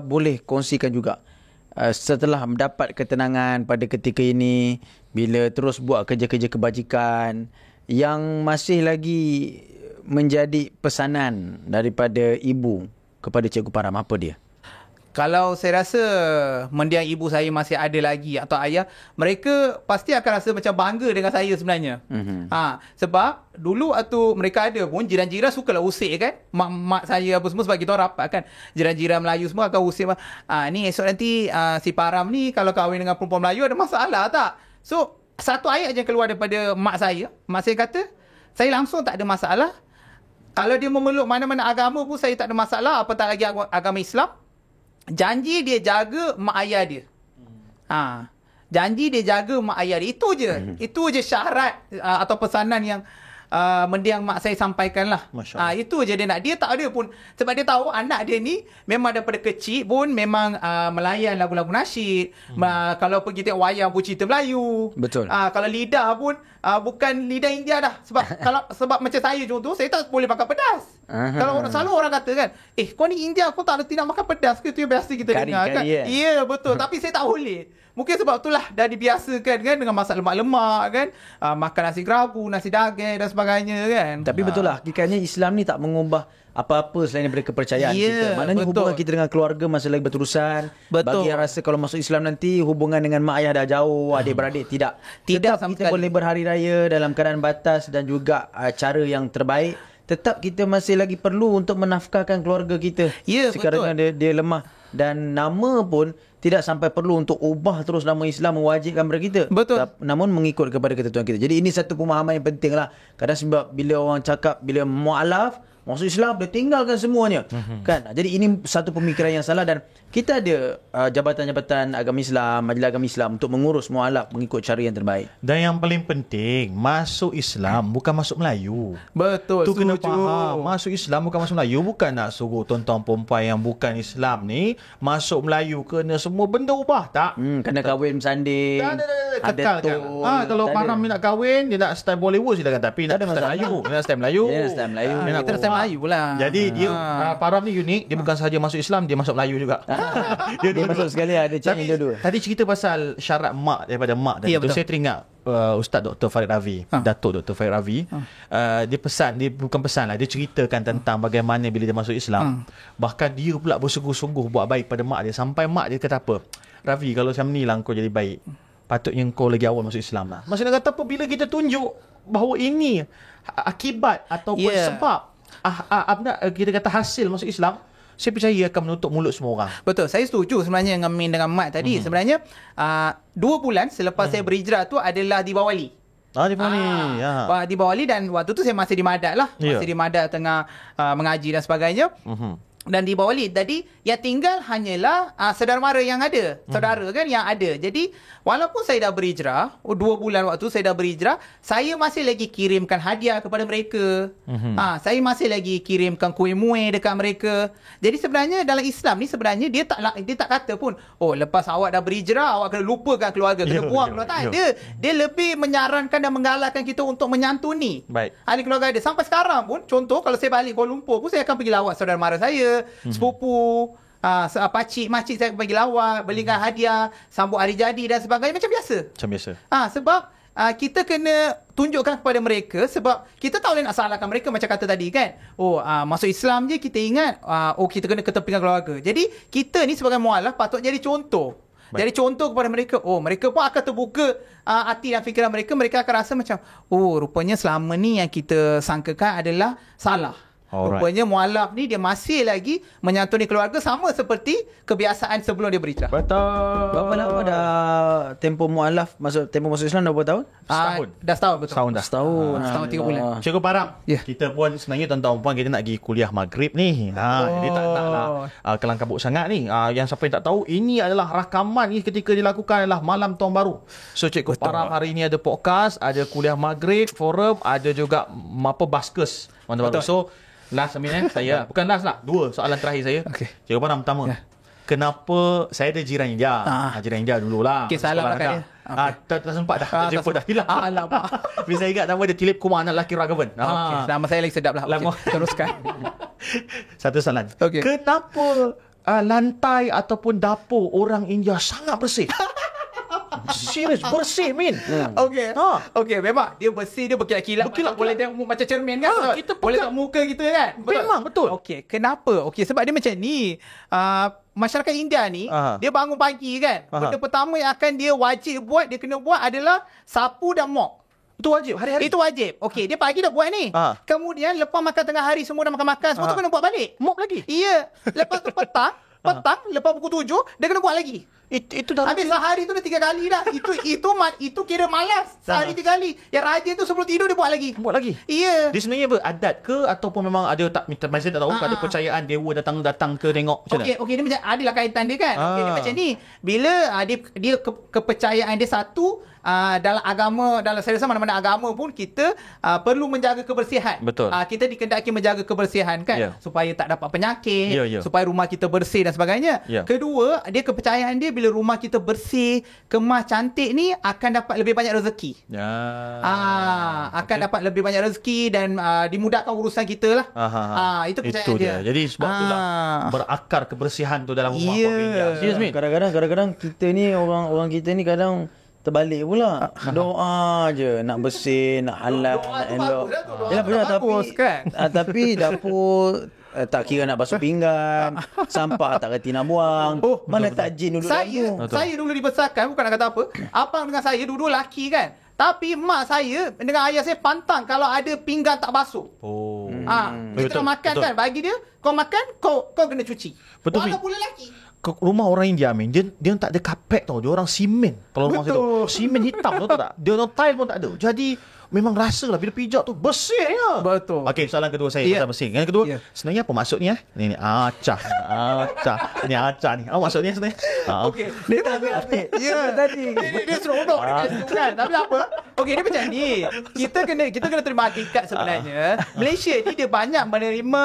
boleh kongsikan juga setelah mendapat ketenangan pada ketika ini, bila terus buat kerja-kerja kebajikan yang masih lagi menjadi pesanan daripada ibu kepada Cikgu Param, apa dia? Kalau saya rasa mendiang ibu saya masih ada lagi atau ayah, mereka pasti akan rasa macam bangga dengan saya sebenarnya. Sebab dulu waktu mereka ada pun, jiran-jiran sukalah usik kan. Mak saya apa semua, sebab kita orang rapat kan. Jiran-jiran Melayu semua akan usik. Ni esok nanti si Param ni kalau kahwin dengan perempuan Melayu ada masalah tak? So, satu ayat je keluar daripada mak saya. Mak saya kata, saya langsung tak ada masalah. Kalau dia memeluk mana-mana agama pun saya tak ada masalah. Apatah lagi agama Islam. Janji dia jaga mak ayah dia. Janji dia jaga mak ayah dia. Itu je. Itu je syarat atau pesanan yang mendiang mak saya sampaikan lah. Itu je dia nak. Dia tak ada pun. Sebab dia tahu anak dia ni memang daripada kecil pun memang melayan lagu-lagu nasyid. Kalau pergi tengok wayang pun cerita Melayu. Betul. Kalau lidah pun bukan lidah India dah. Sebab macam saya contoh, saya tak boleh makan pedas. Kalau selalu orang kata kan, kau ni India, kau tak reti nak makan pedas ke? Itu yang biasa kita dengar kan. Ya, betul. Tapi saya tak boleh. Mungkin sebab itulah dah dibiasakan kan dengan masak lemak-lemak kan. Makan nasi kerabu, nasi daging dan sebagainya kan. Tapi betul lah, hakikatnya Islam ni tak mengubah apa-apa selain daripada kepercayaan kita. Maknanya hubungan kita dengan keluarga masih lagi berterusan. Bagi yang rasa kalau masuk Islam nanti hubungan dengan mak ayah dah jauh, adik-beradik tidak. Tetap kita boleh berhari raya dalam keadaan batas dan juga cara yang terbaik. Tetap kita masih lagi perlu untuk menafkahkan keluarga kita. Sekarang dia lemah. Dan nama pun tidak sampai perlu untuk ubah terus nama Islam mewajibkan kepada kita. Betul. Namun mengikut kepada ketentuan kita. Jadi ini satu pemahaman yang penting lah. Kadang sebab bila orang cakap, bila mu'alaf, masuk Islam, dia tinggalkan semuanya. Kan? Jadi ini satu pemikiran yang salah dan kita ada jabatan-jabatan agama Islam, majlis agama Islam untuk mengurus mu'alaf mengikut cara yang terbaik. Dan yang paling penting, masuk Islam bukan masuk Melayu. Betul. Tu kena faham. Masuk Islam bukan masuk Melayu. Bukan nak suruh tuan-tuan perempuan yang bukan Islam ni masuk Melayu. Kena semua benda ubah tak? Kena kahwin bersanding. Kekal kan. Kalau Param ni nak kahwin, dia nak style Bollywood silakan. Tapi nak style Melayu. Dia nak style Melayu. Dia nak style Melayu pula. Jadi dia Param ni unik. Dia bukan sahaja masuk Islam, dia masuk Melayu juga. Dia masuk sekali ada change dua. Tadi cerita pasal syarat mak daripada mak tadi. Saya teringat Ustaz Dr. Farid Ravi, Datuk Dr. Farid Ravi. Dia bukan pesan lah, dia ceritakan tentang bagaimana bila dia masuk Islam. Bahkan dia pula bersungguh-sungguh buat baik pada mak dia. Sampai mak dia kata apa? Ravi, kalau macam ni lah kau jadi baik, patutnya kau lagi awal masuk Islam lah. Maksudnya kata apa? Bila kita tunjuk bahawa ini akibat ataupun sebab kita kata hasil masuk Islam, saya percaya akan menutup mulut semua orang. Betul. Saya setuju sebenarnya dengan Min dengan Mat tadi. Sebenarnya 2 bulan selepas saya berhijrah tu adalah di Bawali. Di Bawali. Di Bawali dan waktu tu saya masih di Madat lah. Masih di Madat tengah mengaji dan sebagainya. Dan di Bawali tadi yang tinggal hanyalah saudara mara yang ada. Saudara kan yang ada. Jadi walaupun saya dah berhijrah, 2 bulan waktu saya dah berhijrah, saya masih lagi kirimkan hadiah kepada mereka. Saya masih lagi kirimkan kuih muih dekat mereka. Jadi sebenarnya dalam Islam ni sebenarnya dia tak kata pun, lepas awak dah berhijrah awak kena lupakan keluarga, kena buang keluarga. Tak ada. Dia lebih menyarankan dan menggalakkan kita untuk menyantuni ahli keluarga dia. Sampai sekarang pun, contoh kalau saya balik Kuala Lumpur pun, saya akan pergi lawat saudara mara saya, sepupu, pakcik, makcik saya bagi lawat, belikan hadiah, sambut hari jadi dan sebagainya macam biasa. Sebab kita kena tunjukkan kepada mereka, sebab kita tak boleh nak salahkan mereka macam kata tadi kan. Masuk Islam je kita ingat kita kena ketepikan keluarga. Jadi kita ni sebagai mualaf patut jadi contoh. Jadi contoh kepada mereka. Mereka pun akan terbuka hati dan fikiran mereka. Mereka akan rasa macam rupanya selama ni yang kita sangkakan adalah salah. Rupanya mualaf ni dia masih lagi menyantuni keluarga sama seperti kebiasaan sebelum dia berhijrah. Betul. Berapa lama dah tempoh mualaf tempoh masuk Islam dah berapa tahun? Setahun. Dah setahun betul. Setahun 3 bulan. Cikgu Param, kita pun sebenarnya tuan-tuan puan kita nak pergi kuliah maghrib ni. Jadi tak nak kelang kabut sangat ni. Yang siapa yang tak tahu, ini adalah rakaman ni ketika dilakukan adalah malam tahun baru. So Cikgu Param hari ini ada podcast, ada kuliah maghrib, forum, ada juga baskers tahun baru. So last saya bukan last lah, 2 soalan terakhir saya. Cikgu Param, pertama, kenapa saya ada jiran India? Jiran India dululah. Salam rakyat dia. Tak sempat dah. Jumpa dah hilang. Bila saya ingat nama dia Tilip Kumar anak lelaki Ragavan. Nama saya lagi sedap lah. Teruskan. Satu soalan. Kenapa lantai ataupun dapur orang India sangat bersih? Serius, bersih Min. Okey. Okey, memang dia bersih, dia berkilat-kilat. Boleh tengok macam cermin kan. Kita boleh tengok muka kita kan. Memang betul. Okey, kenapa? Okey, sebab dia macam ni. Masyarakat India ni, dia bangun pagi kan. Benda pertama yang akan dia wajib buat, dia kena buat adalah sapu dan mop. Itu wajib hari-hari. Itu wajib. Okey, dia pagi dah buat ni. Kemudian lepas makan tengah hari semua dah makan-makan, semua tu kena buat balik. Mop lagi. Ya. Lepas tu petang lepas pukul 7 dia kena buat lagi. Itu dah habis sehari tu dah 3 kali dah. Itu kira malas. Sehari 3 kali. Yang rajin tu sebelum tidur dia buat lagi. Ya. Dia sebenarnya apa? Adat ke ataupun memang ada tak macam tak tahu ada percayaan dewa datang ke tengok macam mana? Okey, dia macam adalah kaitan dia kan. Okey, dia macam ni. Bila dia kepercayaan dia satu, dalam agama, dalam saya rasa mana-mana agama pun kita perlu menjaga kebersihan. Betul. Kita dikendaki menjaga kebersihan kan, supaya tak dapat penyakit, supaya rumah kita bersih dan sebagainya. Kedua, dia kepercayaan dia bila rumah kita bersih, kemas, cantik ni akan dapat lebih banyak rezeki. Akan dapat lebih banyak rezeki dan dimudahkan urusan kita lah. Itu kepercayaan dia. Jadi sebab itulah berakar kebersihan tu dalam rumah keluarga. Kadang-kadang kita ni orang kita ni kadang terbalik pula. Doa je nak bersih, nak halal, nak elok. Yalah benar, tapi dapur tak kira nak basuh pinggan, sampah tak reti nak buang. Mana tak jin duduk dalam. Saya dulu dibesarkan, bukan nak kata apa, abang dengan saya dulu lelaki kan. Tapi mak saya dengan ayah saya pantang kalau ada pinggan tak basuh. Kita makan kan, bagi dia, kau makan, kau kena cuci. Betul. Walaupun lelaki. Rumah orang India dia tak ada kapek tau. Dia orang simen. Kalau rumah saya tu simen hitam tu tak. Dia orang tile pun tak ada. Jadi memang rasalah bila pijak tu bersih ya. Betul. Okey, soalan kedua saya pasal bersih. Yang kedua, sebenarnya apa maksud ni Ni acah. Ni acah ni. Apa maksud ni sebenarnya? Okey. Dia tak ambil. Ya tadi. Dia seronok kan. Tapi apa? Okey, dia macam ni. Kita kena terima hakikat sebenarnya. Malaysia ni dia banyak menerima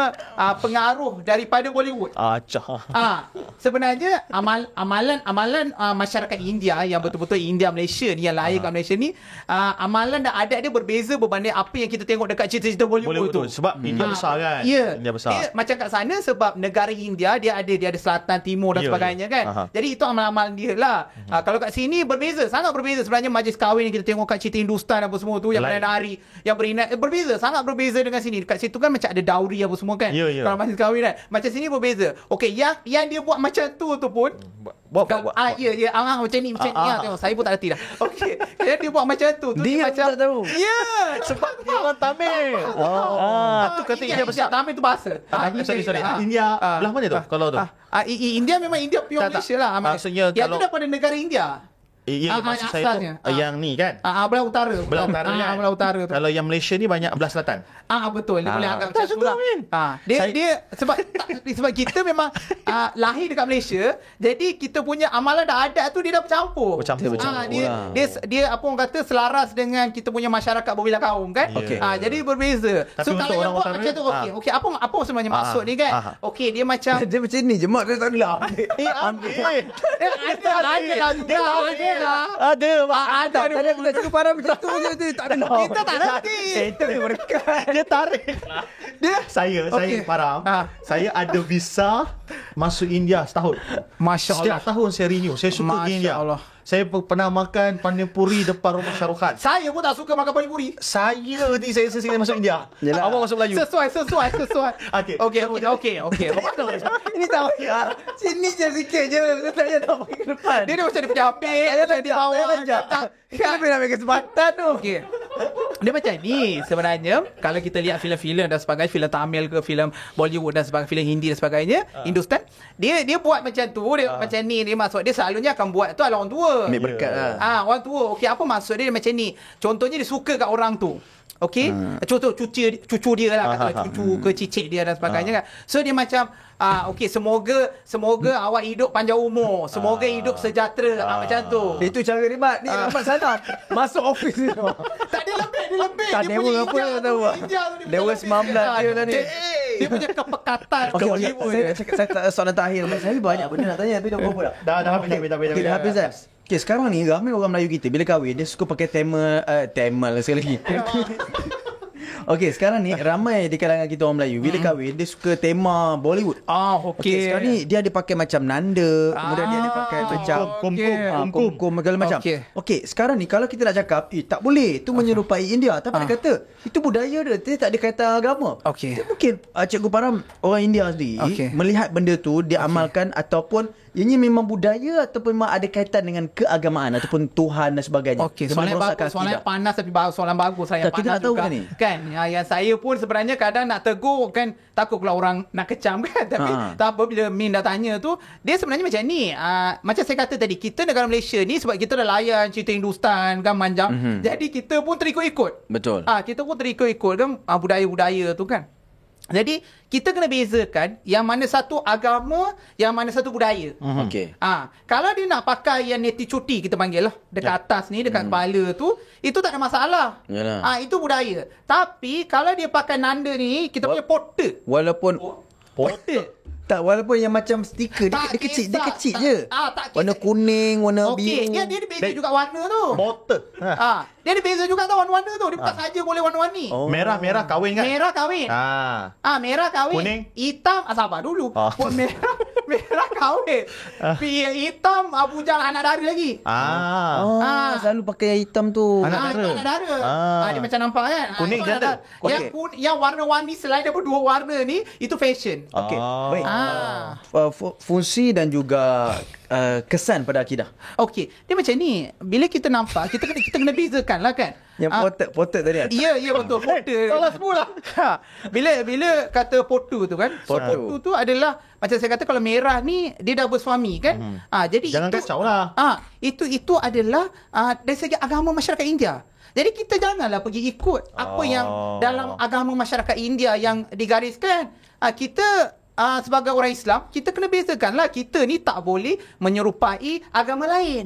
pengaruh daripada Bollywood. Acah. Sebenarnya amalan masyarakat India yang betul-betul India Malaysia ni, yang lahir kat Malaysia ni, amalan dan adat dia berbeza berbanding apa yang kita tengok dekat cerita-cerita Bollywood tu. Sebab India besar kan. India besar. Dia, macam kat sana sebab negara India dia ada selatan, timur dan sebagainya kan. Jadi itu amalan dia lah. Kalau kat sini berbeza, sangat berbeza sebenarnya. Majlis kahwin yang kita tengok kat cerita Hindustan apa semua tu, yang menari, yang berinat, berbeza, sangat berbeza dengan sini. Dekat situ kan macam ada dowry apa semua kan. Kalau majlis kahwin kan. Macam sini berbeza. Okey, yang dia buat macam tu pun buat. Macam ni tengok saya pun tak reti dah. Okey, dia buat macam tu dia macam tak tahu. Ya, sebab dia orang Tamil. Tu kata India besar. Tamil tu bahasa. Sorry. India belah mana tu? Kalau tu. India memang India pure Malaysia lah. Maksudnya yang tu daripada negara India. Maksud saya tu yang ni kan. Belah utara. Belah utara kan. Belah utara tu. Kalau yang Malaysia ni banyak belah selatan. Betul. Dia boleh anggap macam tu lah. Dia sebab kita memang lahir dekat Malaysia, jadi kita punya amalan dan adat tu dia dah bercampur. Dia apa orang kata selaras dengan kita punya masyarakat berbilang kaum kan. Jadi berbeza. Tapi So untuk kalau yang orang buat utara, macam tu okey. Apa sebenarnya maksud ni kan? Okey, dia macam Dia macam ni je mak dia tak gelap. ada. Tadi aku tak cukup parah macam tu je. Tak ada. Kita tak nanti. Itu dia berkat. Dia tarik. Saya Faram. Saya ada visa masuk India setahun. Masya Allah. Setiap tahun saya renew. Saya suka pergi India. Allah. Saya pernah makan panipuri depan rumah Shah Rukh Khan. Saya pun tak suka makan panipuri. Saya sini masuk India. Yalah. Abang masuk Melayu. Sesuai. Okey. Ini tahu ya. Sini je sikit je. Saya tak pergi ke depan. Dia macam dia punya apik. Dia bawa. Kenapa nak ambil kesempatan tu? Okey. Dia macam ni sebenarnya. Kalau kita lihat filem-filem dan sebagainya, filem Tamil ke filem Bollywood dan sebagainya, filem Hindi dan sebagainya, Hindustan, dia buat macam tu, dia macam ni, dia maksud dia selalunya akan buat tu adalah orang tua. Ambil berkat lah. Orang tua. Okey, apa maksud dia macam ni? Contohnya dia suka kat orang tu. Okey, contoh cucu dia lah, kata cucu ke cicit dia dan sebagainya kan. So dia macam okey, semoga awak hidup panjang umur, semoga hidup sejahtera, macam tu. Itu cara dia mat. Ni Ahmad sana masuk office ni. Tak, dia lebih. Tak Dia dewa punya apa India tahu. Dewa 19 dia tadi. Dia punya kepekatan. Okey, saya tak soalan terakhir. Saya banyak benda nak tanya tapi tak apa dah. Dah habis. Dah habis dah. Okay, sekarang ni ramai orang Melayu kita bila kahwin dia suka pakai Tamil sekali lagi. Okey, sekarang ni ramai di kalangan kita orang Melayu bila kahwin dia suka tema Bollywood. Okey. Sekarang ni dia ada pakai macam nanda, kemudian dia ada pakai macam kum segala macam. Okey, sekarang ni kalau kita nak cakap, tak boleh, tu menyerupai India. Tapi dia kata itu budaya dia tak ada kaitan agama. Okey. Mungkin Cikgu Param orang India sendiri melihat benda tu dia amalkan ataupun ianya memang budaya ataupun memang ada kaitan dengan keagamaan ataupun Tuhan dan sebagainya. Okey, soalan bagus, soalan panas tapi soalan bagus saya kita nak tahu juga. Kan, yang saya pun sebenarnya kadang nak tegur kan, takut pula orang nak kecam kan. Tapi tak apa, bila Min dah tanya tu, dia sebenarnya macam ni. Macam saya kata tadi, kita negara Malaysia ni sebab kita dah layan cerita Hindustan kan manjang. Jadi kita pun terikut-ikut. Betul. Kita pun terikut-ikut kan budaya-budaya tu kan. Jadi kita kena bezakan yang mana satu agama, yang mana satu budaya. Okey. Kalau dia nak pakai yang neti cuti kita panggil lah dekat atas ni, dekat kepala tu, itu tak ada masalah. Itu budaya. Tapi kalau dia pakai nanda ni, kita punya porter. Walaupun porter. Tak, walaupun yang macam stiker dia kecil je. Warna kuning, warna biru. Dia ada beza juga warna tu. Porter. Dia ada beza juga tau warna-warna tu. Dia bukan saja boleh warna-warni. Merah kahwin kan? Merah kahwin. Merah kahwin. Kuning. Hitam, sabar dulu. Merah kahwin. Hitam, Abu Jal anak dara lagi. Selalu pakai yang hitam tu. Anak dara. Dia macam nampak kan. Kuning janda. Yang warna-warni selain daripada dua warna ni, itu fashion. Okey. Baik. Fungsi dan juga kesan pada akidah. Okey, dia macam ni. Bila kita nampak, kita kena bezakan lah kan. Yang potet tadi. Ya betul, potet. Salah semula. Bila kata potu tu kan, potu tu adalah macam saya kata, kalau merah ni dia dah bersuami kan. Jadi jangan kacau lah. Itu adalah dari segi agama masyarakat India. Jadi kita janganlah pergi ikut apa yang dalam agama masyarakat India yang digariskan. Kita sebagai orang Islam, kita kena bezakan lah. Kita ni tak boleh menyerupai agama lain.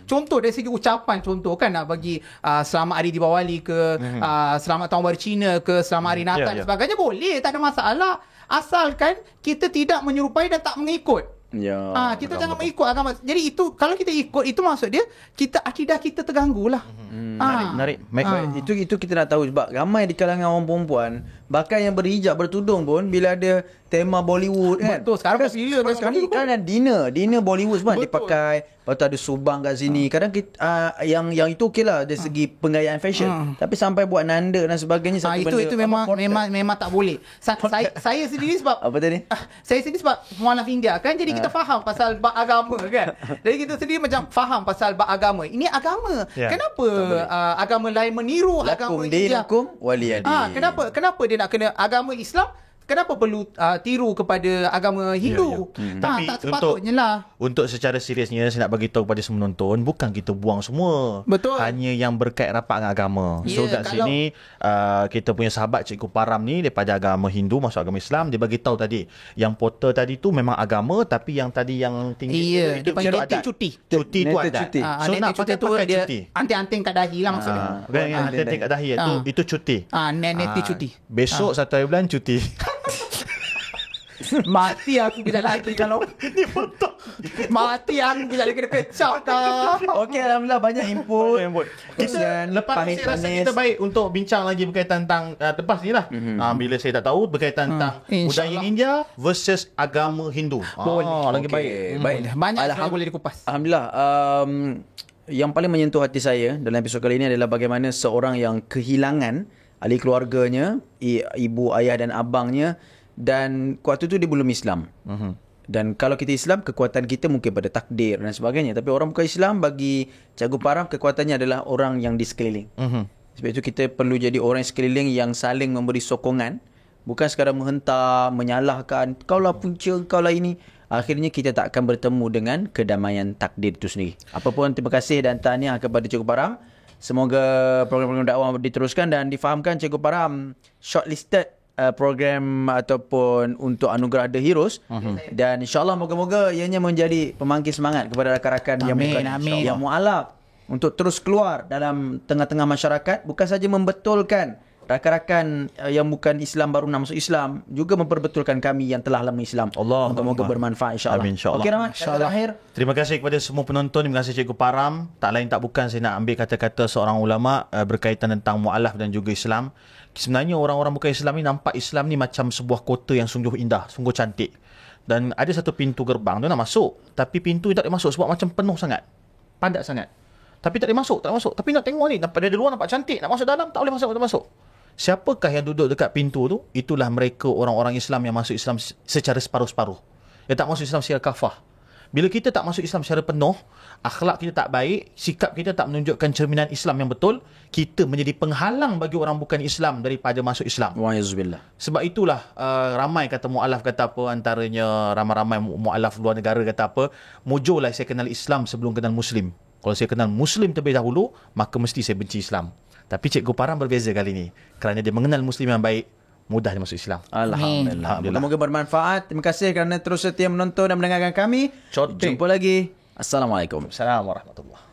Contoh dari segi ucapan, contoh kan nak bagi selamat hari Deepawali ke, selamat tahun baru Cina ke, selamat hari Natal dan sebagainya, boleh, tak ada masalah. Asalkan kita tidak menyerupai dan tak mengikut. Kita jangan mengikut agama. Jadi itu, kalau kita ikut, itu maksud dia akidah kita terganggu lah. Menarik. Itu kita nak tahu sebab ramai di kalangan orang perempuan, bahkan yang berhijab bertudung pun bila ada tema Bollywood kan. Betul, sekarang popular sekarang kan ada dinner Bollywood semua dia pakai, lepas tu ada subang kat sini. Kadang kita, yang itu okeylah dari segi penggayaan fashion. Tapi sampai buat nanda dan sebagainya satu benda. Itu memang tak boleh. Saya sendiri sebab apa tadi? Saya sendiri sebab mualaf India kan, jadi kita faham pasal bab agama kan. Jadi kita sendiri macam faham pasal bab agama. Ini agama. Kenapa agama lain meniru agama India? Lakum waliyadi. Kenapa dia nak kena agama Islam? Kenapa perlu tiru kepada agama Hindu? Tapi tak sepatutnya lah. Untuk secara seriusnya, saya nak bagi tahu kepada semua penonton, bukan kita buang semua. Betul. Hanya yang berkait rapat dengan agama. So kat sini kita punya sahabat Cikgu Param ni daripada agama Hindu masuk agama Islam, dia bagi tahu tadi yang porter tadi tu memang agama, tapi yang tadi yang tinggi dia panggil neti cuti. Cuti tu ada. So nak pakai cuti. Anting-anting kat dahi lah maksudnya. Bukan yang anting-anting kat dahi itu cuti. Neti cuti. Besok 1 hari bulan cuti. Mati aku kejap lagi kalau ni betul. Mati aku kejap lagi kena kecap dah. Okey, alhamdulillah banyak input. Kita lepas ni saya rasa kita baik untuk bincang lagi berkaitan tentang lepas ni lah. Bila saya tak tahu berkaitan tentang budaya India versus agama Hindu. Lagi baik. Baik. Banyak yang boleh dikupas. Alhamdulillah. Yang paling menyentuh hati saya dalam episod kali ini adalah bagaimana seorang yang kehilangan ahli keluarganya, ibu, ayah dan abangnya, dan waktu tu dia belum Islam. Dan kalau kita Islam, kekuatan kita mungkin pada takdir dan sebagainya. Tapi orang bukan Islam, bagi Cikgu Param, kekuatannya adalah orang yang di sekeliling. Sebab itu kita perlu jadi orang sekeliling yang saling memberi sokongan. Bukan sekadar menghentak, menyalahkan, kaulah punca, kaulah ini. Akhirnya kita tak akan bertemu dengan kedamaian takdir itu sendiri. Apapun, terima kasih dan tahniah kepada Cikgu Param. Semoga program-program dakwah diteruskan dan difahamkan Cikgu Param shortlisted program ataupun untuk anugerah The Heroes. Dan insyaAllah moga-moga ianya menjadi pemangkis semangat kepada rakan-rakan yang mu'alaf untuk terus keluar dalam tengah-tengah masyarakat, bukan saja membetulkan rakan-rakan yang bukan Islam baru nak masuk Islam juga memperbetulkan kami yang telah lama Islam. Moga-moga bermanfaat insya-Allah. Amin, insya-Allah. Okey Rahmat, terakhir. Terima kasih kepada semua penonton. Terima kasih Cikgu Param. Tak lain tak bukan saya nak ambil kata-kata seorang ulama berkaitan tentang mu'alaf dan juga Islam. Sebenarnya orang-orang bukan Islam ni nampak Islam ni macam sebuah kota yang sungguh indah, sungguh cantik. Dan ada satu pintu gerbang tu nak masuk, tapi pintu tak boleh masuk sebab macam penuh sangat. Padat sangat. Tapi tak boleh masuk, tak masuk. Tapi nak tengok ni, dari luar nampak cantik, nak masuk dalam tak boleh masuk, tak masuk. Siapakah yang duduk dekat pintu tu? Itulah mereka orang-orang Islam yang masuk Islam secara separuh-separuh. Dia tak masuk Islam secara kafah. Bila kita tak masuk Islam secara penuh, akhlak kita tak baik, sikap kita tak menunjukkan cerminan Islam yang betul, kita menjadi penghalang bagi orang bukan Islam daripada masuk Islam. Wa'azubillah. Sebab itulah ramai kata mu'alaf kata apa, antaranya ramai-ramai mu'alaf luar negara kata apa, mujurlah saya kenal Islam sebelum kenal Muslim. Kalau saya kenal Muslim terlebih dahulu, maka mesti saya benci Islam. Tapi Cikgu Param berbeza kali ni. Kerana dia mengenal Muslim yang baik, mudah dia masuk Islam. Alhamdulillah. Moga-moga bermanfaat. Terima kasih kerana terus setia menonton dan mendengarkan kami. Jumpa lagi. Assalamualaikum. Assalamualaikum warahmatullahi.